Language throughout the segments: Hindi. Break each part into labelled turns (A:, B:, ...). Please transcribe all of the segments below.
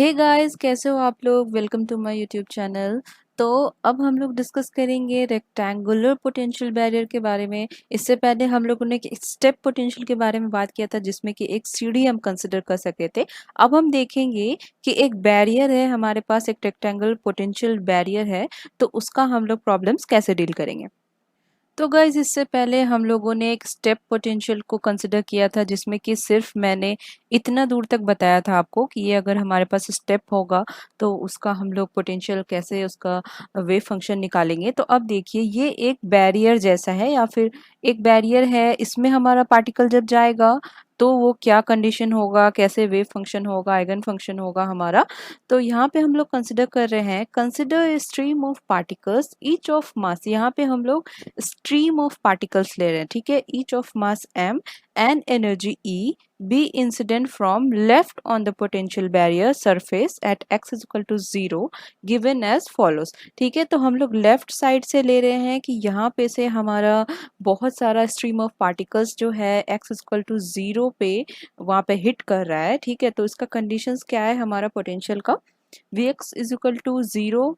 A: हे गाइस, कैसे हो आप लोग। Welcome to my YouTube channel. तो अब हम लोग डिस्कस करेंगे रेक्टेंगुलर पोटेंशियल बैरियर के बारे में। इससे पहले हम लोगों ने एक स्टेप पोटेंशियल के बारे में बात किया था, जिसमें कि एक सीढ़ी हम कंसिडर कर सके थे। अब हम देखेंगे कि एक बैरियर है हमारे पास, एक रेक्टेंगुलर पोटेंशियल बैरियर है, तो उसका हम लोग प्रॉब्लम्स कैसे डील करेंगे। तो गाइज, इससे पहले हम लोगों ने एक स्टेप पोटेंशियल को कंसिडर किया था, जिसमें कि सिर्फ मैंने इतना दूर तक बताया था आपको कि ये अगर हमारे पास स्टेप होगा तो उसका हम लोग पोटेंशियल कैसे, उसका वेव फंक्शन निकालेंगे। तो अब देखिए, ये एक बैरियर जैसा है या फिर एक बैरियर है। इसमें हमारा पार्टिकल जब जाएगा तो वो क्या कंडीशन होगा, कैसे वेव फंक्शन होगा, आइगन फंक्शन होगा हमारा। तो यहाँ पे हम लोग कंसिडर कर रहे हैं, consider stream of particles each of mass. यहाँ पे हम लोग स्ट्रीम ऑफ पार्टिकल्स ले रहे हैं, ठीक है। Each of mass m and energy E be incident from left on the potential barrier surface at x is equal to 0 given as follows। ठीक है, तो हम लोग लेफ्ट साइड से ले रहे हैं कि यहाँ पे से हमारा बहुत सारा स्ट्रीम ऑफ पार्टिकल्स जो है x is equal to 0 पे वहाँ पे हिट कर रहा है, ठीक है। तो इसका कंडीशंस क्या है हमारा पोटेंशियल का, Vx is equal to 0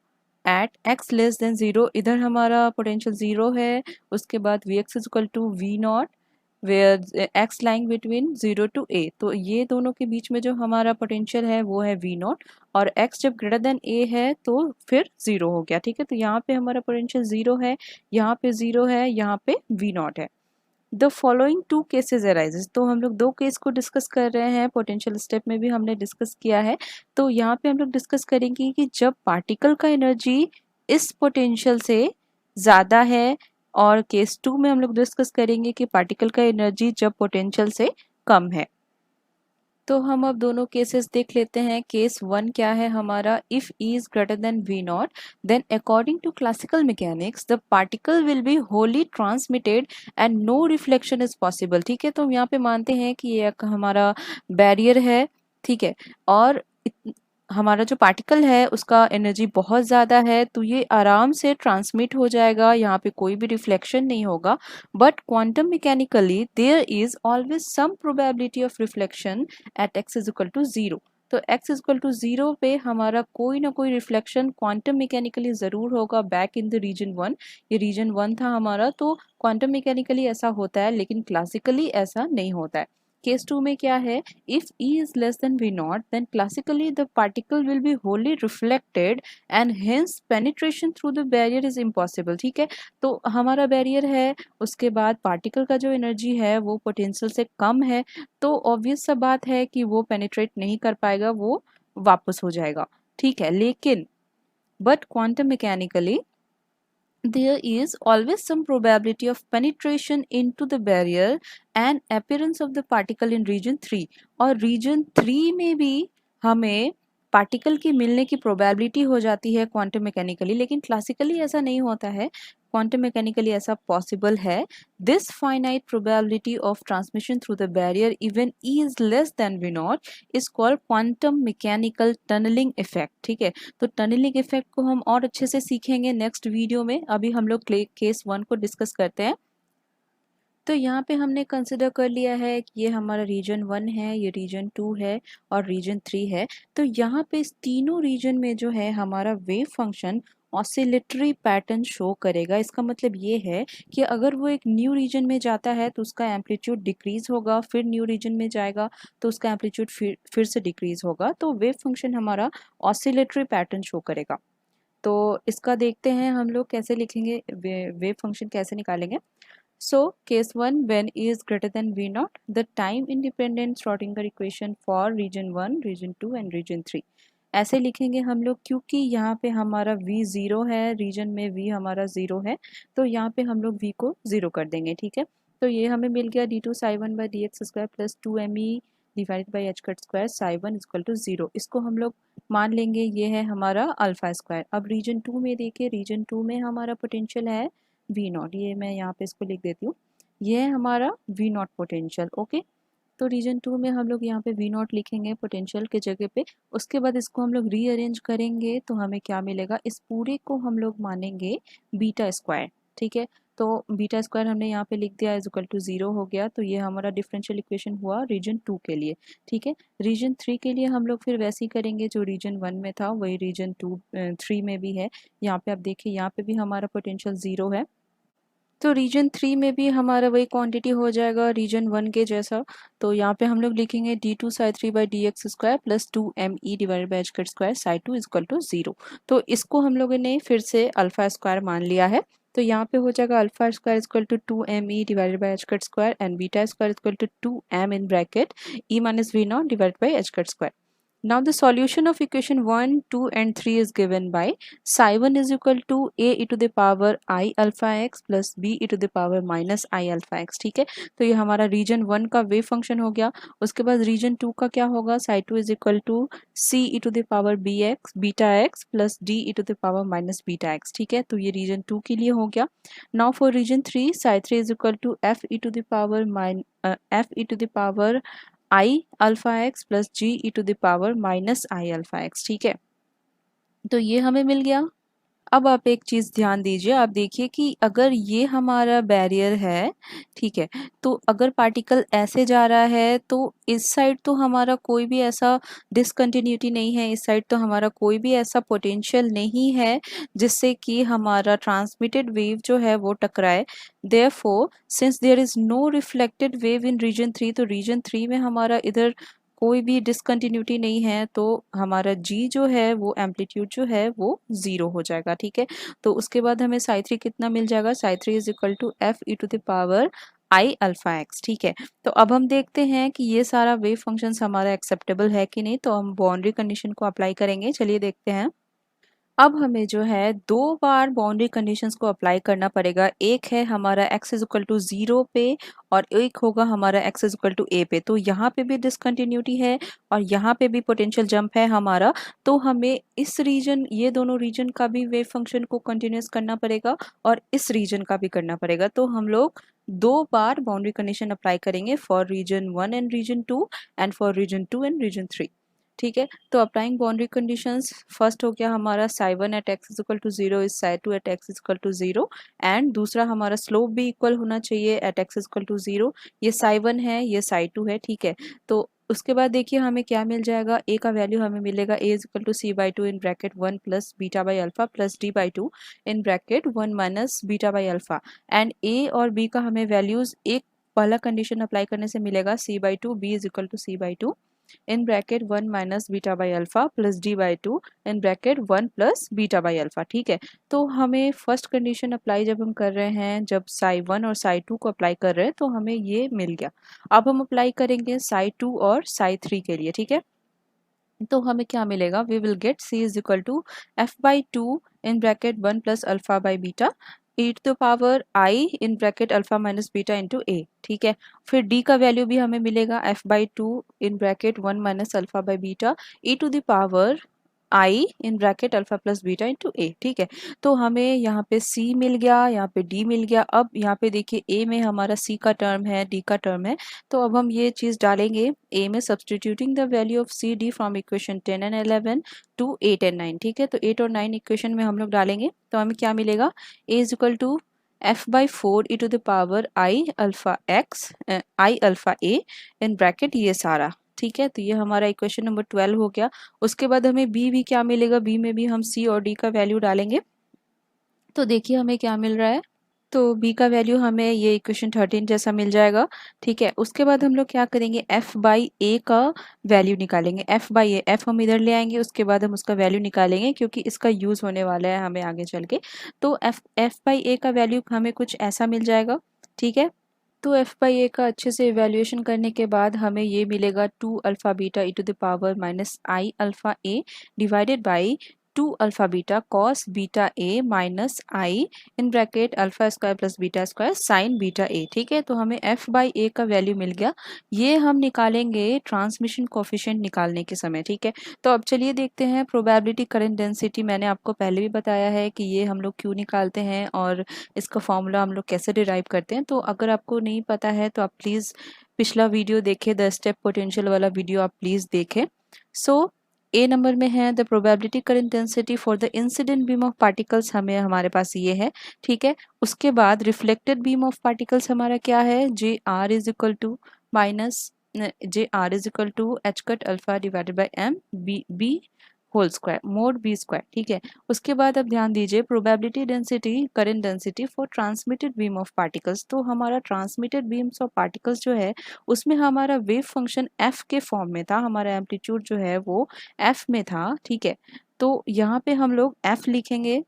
A: at x less than 0। इधर हमारा पोटेंशियल 0 है। उसके बाद Vx is equal to V nought where x lying between 0 to a। तो ये दोनों के बीच में जो हमारा पोटेंशियल है वो है V नॉट, और x जब ग्रेटर देन a है तो फिर 0 हो गया, ठीक है। तो यहाँ पे हमारा पोटेंशियल 0 है, यहाँ पे 0 है, यहाँ पे V नॉट है। The following two cases arises. तो हम लोग दो केस को डिस्कस कर रहे हैं, पोटेंशियल स्टेप में भी हमने डिस्कस किया है। तो यहाँ पे हम लोग डिस्कस करेंगे कि जब पार्टिकल का एनर्जी इस पोटेंशियल से ज़्यादा है, और केस टू में हम लोग डिस्कस करेंगे कि पार्टिकल का एनर्जी जब पोटेंशियल से कम है। तो हम अब दोनों केसेस देख लेते हैं। केस वन क्या है हमारा, if E is greater than V nought then according to classical mechanics the particle will be wholly transmitted and no reflection is possible. ठीक है, तो हम यहाँ पे मानते हैं कि ये एक हमारा बैरियर है, ठीक है, और हमारा जो पार्टिकल है उसका एनर्जी बहुत ज़्यादा है, तो ये आराम से ट्रांसमिट हो जाएगा, यहाँ पे कोई भी रिफ्लेक्शन नहीं होगा। But quantum mechanically there is always some probability of reflection at x is equal to 0। तो x इज इक्वल टू 0 पे हमारा कोई ना कोई रिफ्लेक्शन क्वांटम मैकेनिकली ज़रूर होगा बैक इन द रीजन 1। ये रीजन 1 था हमारा, तो क्वांटम मैकेनिकली ऐसा होता है, लेकिन क्लासिकली ऐसा नहीं होता है। केस टू में क्या है, if E is less than V naught then classically the particle will be wholly reflected and hence penetration through the barrier is impossible। ठीक है, तो हमारा बैरियर है, उसके बाद पार्टिकल का जो एनर्जी है वो पोटेंशियल से कम है, तो ऑब्वियस सा बात है कि वो पेनिट्रेट नहीं कर पाएगा, वो वापस हो जाएगा, ठीक है। लेकिन but quantum mechanically there is always some probability of penetration into the barrier and appearance of the particle in region 3। और region 3 में भी हमें पार्टिकल की मिलने की प्रोबेबिलिटी हो जाती है क्वांटम मैकेनिकली, लेकिन क्लासिकली ऐसा नहीं होता है। क्वांटम मैकेनिकली ऐसा पॉसिबल है। This finite probability of transmission through the barrier even E is less than we nought is called quantum mechanical tunnelling effect. ठीक है, तो टनलिंग इफेक्ट को हम और अच्छे से सीखेंगे नेक्स्ट वीडियो में। अभी हम लोग केस वन को डिस्कस करते हैं। तो यहाँ पे हमने कंसिडर कर लिया है कि ये हमारा रीजन 1 है, ये रीजन 2 है और रीजन 3 है। तो यहाँ पे इस तीनों रीजन में जो है हमारा wave function oscillatory pattern show करेगा। इसका मतलब ये है कि अगर वो एक न्यू रीजन में जाता है तो उसका एम्पलीट्यूड डिक्रीज होगा, फिर न्यू रीजन में जाएगा तो उसका एम्पलीट्यूड फिर से डिक्रीज होगा। तो वेव फंक्शन हमारा ऑसिलेटरी पैटर्न शो करेगा। तो इसका देखते हैं हम लोग कैसे लिखेंगे, वेव फंक्शन कैसे निकालेंगे। So case 1 when E is greater than V naught, the time independent Schrodinger equation for region 1, region 2 and region 3 ऐसे लिखेंगे हम लोग, क्योंकि यहाँ पे हमारा V 0 है, रीजन में V हमारा 0 है, तो यहाँ पे हम लोग V को 0 कर देंगे, ठीक है। तो ये हमें मिल गया d2 psi 1 by dx square plus 2me divided by h cut square psi 1 equal to 0। इसको हम लोग मान लेंगे ये है हमारा अल्फा स्क्वायर। अब रीजन 2 में देखिए, रीजन 2 में हमारा पोटेंशियल है V नॉट, ये मैं यहाँ पे इसको लिख देती हूँ, ये है हमारा V नॉट पोटेंशियल, ओके। तो रीजन 2 में हम लोग यहाँ पे V नॉट लिखेंगे पोटेंशियल के जगह पे। उसके बाद इसको हम लोग रीअरेंज करेंगे तो हमें क्या मिलेगा, इस पूरे को हम लोग मानेंगे बीटा स्क्वायर, ठीक है। तो बीटा स्क्वायर हमने यहाँ पे लिख दिया इज इक्वल टू 0 हो गया। तो ये हमारा डिफरेंशियल इक्वेशन हुआ रीजन 2 के लिए। ठीक है, रीजन 3 के लिए हम लोग फिर वैसे ही करेंगे जो रीजन 1 में था वही रीजन 3 में भी है। यहाँ पे आप देखिए यहाँ पे भी हमारा पोटेंशियल 0 है, तो रीजन 3 में भी हमारा वही क्वांटिटी हो जाएगा रीजन 1 के जैसा। तो यहाँ पे हम लोग लिखेंगे d2 psi 3 by d x square plus 2me divided by h cut square psi 2 is equal to 0। तो इसको हम लोगों ने फिर से अल्फा स्क्वायर मान लिया है। तो यहाँ पे हो जाएगा alpha square is equal to 2me divided by h cut square and beta square is equal to 2m in bracket e minus v nought divided by h cut square. Now the solution of equation 1, 2 and 3 is given by psi 1 is equal to a e to the power I alpha x plus b e to the power minus I alpha x। ठीक है, तो ये हमारा रीजन 1 का वेव फंक्शन हो गया। उसके बाद रीजन 2 का क्या होगा, psi 2 is equal to c e to the power bx beta x plus d e to the power minus beta x। ठीक है, तो ये रीजन 2 के लिए हो गया। Now for region 3, psi 3 is equal to f e to the power f e to the power i alpha x plus g e to the power minus i alpha x. ठीक है, तो ये हमें मिल गया। अब आप एक चीज़ ध्यान दीजिए, आप देखिए कि अगर ये हमारा बैरियर है, ठीक है, तो अगर पार्टिकल ऐसे जा रहा है तो इस साइड तो हमारा कोई भी ऐसा डिसकंटिन्यूटी नहीं है, इस साइड तो हमारा कोई भी ऐसा पोटेंशियल नहीं है जिससे कि हमारा ट्रांसमिटेड वेव जो है वो टकराए। Therefore since there is no reflected wave in region 3, तो रीजन 3 में हमारा इधर कोई भी डिसकंटिन्यूटी नहीं है, तो हमारा जी जो है वो एम्पलीट्यूड जो है वो 0 हो जाएगा। ठीक है, तो उसके बाद हमें साई 3 कितना मिल जाएगा, psi 3 is equal to f e to the power i alpha x. ठीक है, तो अब हम देखते हैं कि ये सारा वेव फंक्शंस हमारा एक्सेप्टेबल है कि नहीं। तो हम बाउंड्री कंडीशन को अप्लाई करेंगे, चलिए देखते हैं। अब हमें जो है दो बार बाउंड्री कंडीशंस को अप्लाई करना पड़ेगा। एक है हमारा x इज इक्वल टू 0 पे और एक होगा हमारा x is equal to a पे। तो यहाँ पे भी डिसकंटिन्यूटी है और यहाँ पे भी पोटेंशियल जंप है हमारा। तो हमें इस रीजन, ये दोनों रीजन का भी वेव फंक्शन को कंटिन्यूस करना पड़ेगा और इस रीजन का भी करना पड़ेगा। तो हम लोग दो बार बाउंड्री कंडीशन अप्लाई करेंगे for region 1 and region 2 and for region 2 and region 3। ठीक है, तो अप्लाइंग बाउंड्री कंडीशंस, फर्स्ट हो गया हमारा psi 1 at x equal to 0 is psi 2 at x equal to 0 and दूसरा हमारा स्लोप भी इक्वल होना चाहिए एट एक्स इक्वल टू 0। ये साई 1 है, ये साई 2 है। ठीक है, तो उसके बाद देखिए हमें क्या मिल जाएगा, ए का वैल्यू हमें मिलेगा A is equal to C by two in bracket 1 plus beta by alpha plus D by two in bracket 1 minus beta by alpha. And A और बी का हमें वैल्यूज एक पहला कंडीशन अप्लाई करने से मिलेगा C by two B is equal to C by two in bracket 1 minus beta by alpha plus d by 2 in bracket 1 plus beta by alpha। ठीक है, तो हमें फर्स्ट कंडीशन अप्लाई जब हम कर रहे हैं, जब साई 1 और साई 2 को अप्लाई कर रहे हैं तो हमें ये मिल गया। अब हम अप्लाई करेंगे साई 2 और साई 3 के लिए। ठीक है, तो हमें क्या मिलेगा, we will get c is equal to f by two in bracket 1 plus alpha by beta e to the power i in bracket alpha minus beta into a। ठीक है, फिर d का वैल्यू भी हमें मिलेगा f by two in bracket 1 minus alpha by beta e to the power i in bracket alpha plus beta into a। ठीक है, तो हमें यहाँ पे c मिल गया, यहाँ पे d मिल गया। अब यहाँ पे देखिए a में हमारा c का टर्म है, d का टर्म है, तो अब हम ये चीज़ डालेंगे a में, substituting the value of c d from equation 10 and 11 to 8 and 9। ठीक है, तो 8 और 9 इक्वेशन में हम लोग डालेंगे तो हमें क्या मिलेगा, a is equal to f by 4 e to the power i alpha x i alpha a in bracket ये सारा। ठीक है, तो ये हमारा इक्वेशन नंबर 12 हो गया। उसके बाद हमें बी भी क्या मिलेगा, बी में भी हम सी और डी का वैल्यू डालेंगे। तो देखिए हमें क्या मिल रहा है, तो b का वैल्यू हमें ये इक्वेशन 13 जैसा मिल जाएगा। ठीक है, उसके बाद हम लोग क्या करेंगे, f बाई ए का वैल्यू निकालेंगे। f बाई ए, f हम इधर ले आएंगे, उसके बाद हम उसका वैल्यू निकालेंगे क्योंकि इसका यूज़ होने वाला है हमें आगे चल के। तो f बाई ए का वैल्यू हमें कुछ ऐसा मिल जाएगा। ठीक है, तो f बाई ए का अच्छे से इवेल्युएशन करने के बाद हमें ये मिलेगा 2 alpha beta e to the power minus i alpha a divided by 2 alpha beta cos beta a minus i in bracket alpha square plus beta square sine beta a. ठीक है, तो हमें f बाई ए का वैल्यू मिल गया। ये हम निकालेंगे ट्रांसमिशन कोफिशिएंट निकालने के समय। ठीक है, तो अब चलिए देखते हैं प्रोबेबिलिटी करंट डेंसिटी। मैंने आपको पहले भी बताया है कि ये हम लोग क्यों निकालते हैं और इसका फॉर्मूला हम लोग कैसे डिराइव करते हैं। तो अगर आपको नहीं पता है तो आप प्लीज़ पिछला वीडियो देखें, द स्टेप पोटेंशियल वाला वीडियो आप प्लीज़ देखें। सो ए नंबर में है the probability current density for the incident beam of particles, हमें हमारे पास ये है, ठीक है। उसके बाद रिफ्लेक्टेड बीम ऑफ पार्टिकल्स हमारा क्या है, J R is equal to minus J R is equal to H cut alpha divided by m b b whole square mod b square, ठीक है। उसके बाद अब ध्यान दीजिए probability density current density for transmitted beam of particles. तो हमारा ट्रांसमिटेड बीम्स ऑफ पार्टिकल्स जो है उसमें हमारा वेव फंक्शन एफ के फॉर्म में था, हमारा एम्पलीट्यूड जो है वो एफ में था, ठीक है। तो यहाँ पे हम लोग एफ लिखेंगे,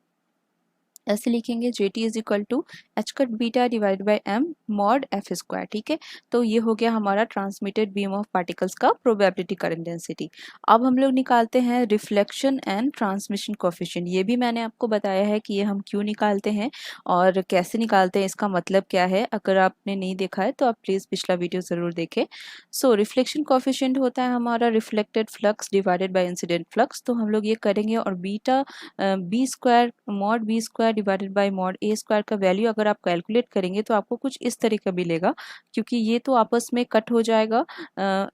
A: ऐसे लिखेंगे J T is equal to H cut beta divide by M mod F square, ठीक है। तो ये हो गया हमारा ट्रांसमिटेड बीम ऑफ पार्टिकल्स का प्रोबेबिलिटी करंट डेंसिटी। अब हम लोग निकालते हैं रिफ्लेक्शन एंड ट्रांसमिशन कोफिशिएंट। ये भी मैंने आपको बताया है कि ये हम क्यों निकालते हैं और कैसे निकालते हैं, इसका मतलब क्या है। अगर आपने नहीं देखा है तो आप प्लीज़ पिछला वीडियो ज़रूर देखें। सो रिफ्लेक्शन कोफिशिएंट होता है हमारा reflected flux divided by incident flux. तो हम लोग ये करेंगे और beta b square mod b square divided by mod a square का वैल्यू अगर आप कैलकुलेट करेंगे तो आपको कुछ इस तरह का मिलेगा, क्योंकि ये तो आपस में कट हो जाएगा,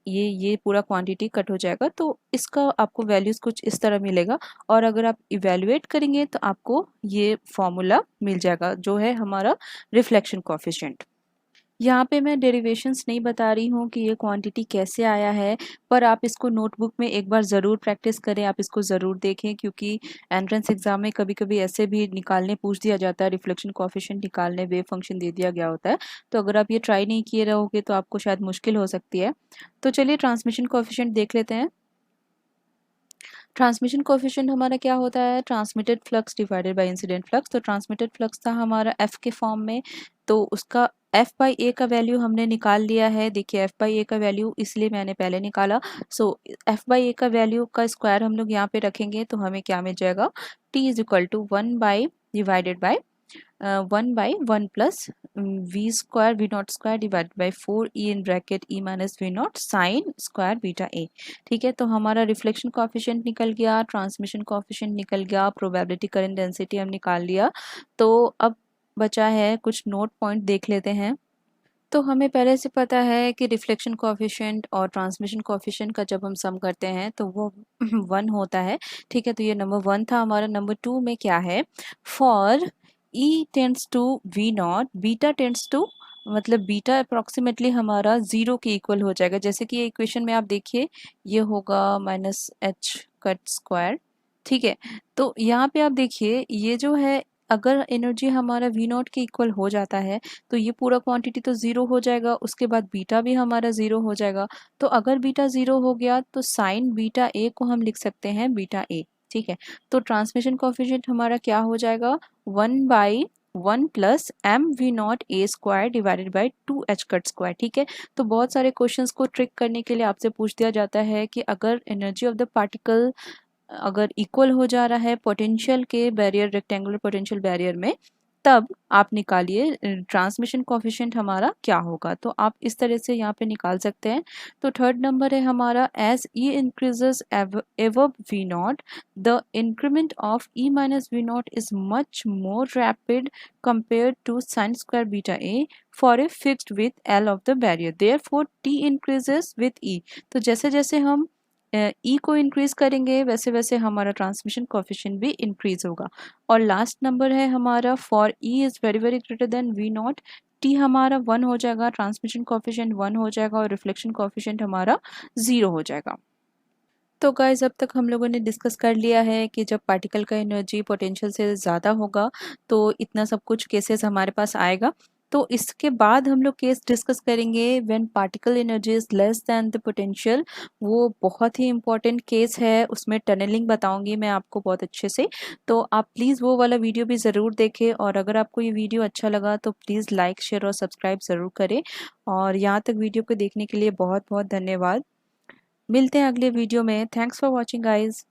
A: ये पूरा क्वांटिटी कट हो जाएगा, तो इसका आपको वैल्यूज कुछ इस तरह मिलेगा। और अगर आप इवेल्युएट करेंगे तो आपको ये फॉर्मूला मिल जाएगा जो है हमारा रिफ्लेक्शन कोफिशिएंट। यहाँ पे मैं डेरिवेशंस नहीं बता रही हूँ कि ये क्वांटिटी कैसे आया है, पर आप इसको नोटबुक में एक बार ज़रूर प्रैक्टिस करें, आप इसको ज़रूर देखें, क्योंकि एंट्रेंस एग्जाम में कभी कभी ऐसे भी निकालने पूछ दिया जाता है, रिफ्लेक्शन कोफिशिएंट निकालने वेव फंक्शन दे दिया गया होता है। तो अगर आप ये ट्राई नहीं किए रहोगे तो आपको शायद मुश्किल हो सकती है। तो चलिए ट्रांसमिशन कोफिशिएंट देख लेते हैं। ट्रांसमिशन कोफिशिएंट हमारा क्या होता है, transmitted flux divided by incident flux. तो ट्रांसमिटेड फ्लक्स था हमारा एफ के फॉर्म में, तो उसका एफ बाई ए का वैल्यू हमने निकाल लिया है। देखिए एफ बाई ए का वैल्यू इसलिए मैंने पहले निकाला। सो एफ बाई ए का वैल्यू का स्क्वायर हम लोग यहाँ पे रखेंगे तो हमें क्या मिल जाएगा, T is equal to 1 by divided by 1 plus v square v nought square divide by 4 e in bracket e minus v nought sine square beta a, ठीक है। तो हमारा रिफ्लेक्शन कोफिशिएंट निकल गया, ट्रांसमिशन कोफिशिएंट निकल गया, प्रोबेबिलिटी करंट डेंसिटी हम निकाल लिया। तो अब बचा है कुछ नोट पॉइंट देख लेते हैं। तो हमें पहले से पता है कि रिफ्लेक्शन कोफिशिएंट और ट्रांसमिशन कोफिशिएंट का जब हम सम करते हैं तो वो 1 होता है, ठीक है। तो ये नंबर 1 था हमारा। नंबर 2 में क्या है, for e tends to v nought beta tends to, मतलब बीटा अप्रोक्सीमेटली हमारा 0 के इक्वल हो जाएगा। जैसे कि ये इक्वेशन में आप देखिए ये होगा माइनस एच कट स्क्वायर, ठीक है। तो यहाँ पे आप देखिए ये जो है अगर एनर्जी हमारा वी नॉट के इक्वल हो जाता है तो ये पूरा क्वांटिटी तो ज़ीरो हो जाएगा, उसके बाद बीटा भी हमारा ज़ीरो हो जाएगा। तो अगर बीटा ज़ीरो हो गया तो साइन बीटा ए को हम लिख सकते हैं बीटा ए, ठीक है। तो ट्रांसमिशन कोफिशिएंट हमारा क्या हो जाएगा, 1 by 1 plus m v nought a square divided by 2 h cut square, ठीक है। तो बहुत सारे क्वेश्चंस को ट्रिक करने के लिए आपसे पूछ दिया जाता है कि अगर एनर्जी ऑफ द पार्टिकल अगर इक्वल हो जा रहा है पोटेंशियल के बैरियर रेक्टेंगुलर पोटेंशियल बैरियर में, तब आप निकालिए ट्रांसमिशन कोफिशिएंट हमारा क्या होगा। तो आप इस तरह से यहाँ पे निकाल सकते हैं। तो थर्ड नंबर है हमारा, as e increases above v nought the increment of e minus v nought is much more rapid compared to sin square beta a for a fixed with L of the barrier, therefore T increases with E। तो जैसे जैसे हम ई को इंक्रीज करेंगे वैसे वैसे हमारा ट्रांसमिशन कोफिशिएंट भी इंक्रीज होगा। और लास्ट नंबर है हमारा, for e is very very greater than we nought, T हमारा 1 हो जाएगा, ट्रांसमिशन कोफिशिएंट 1 हो जाएगा और रिफ्लेक्शन कोफिशिएंट हमारा 0 हो जाएगा। तो गाइज अब तक हम लोगों ने डिस्कस कर लिया है कि जब पार्टिकल का एनर्जी पोटेंशियल से ज़्यादा होगा तो इतना सब कुछ केसेस हमारे पास आएगा। तो इसके बाद हम लोग केस डिस्कस करेंगे when particle energy is less than the potential. वो बहुत ही इंपॉर्टेंट केस है, उसमें टनलिंग बताऊंगी मैं आपको बहुत अच्छे से। तो आप प्लीज़ वो वाला वीडियो भी ज़रूर देखें, और अगर आपको ये वीडियो अच्छा लगा तो प्लीज़ लाइक शेयर और सब्सक्राइब ज़रूर करें। और यहाँ तक वीडियो को देखने के लिए बहुत बहुत धन्यवाद। मिलते हैं अगले वीडियो में। Thanks for watching guys.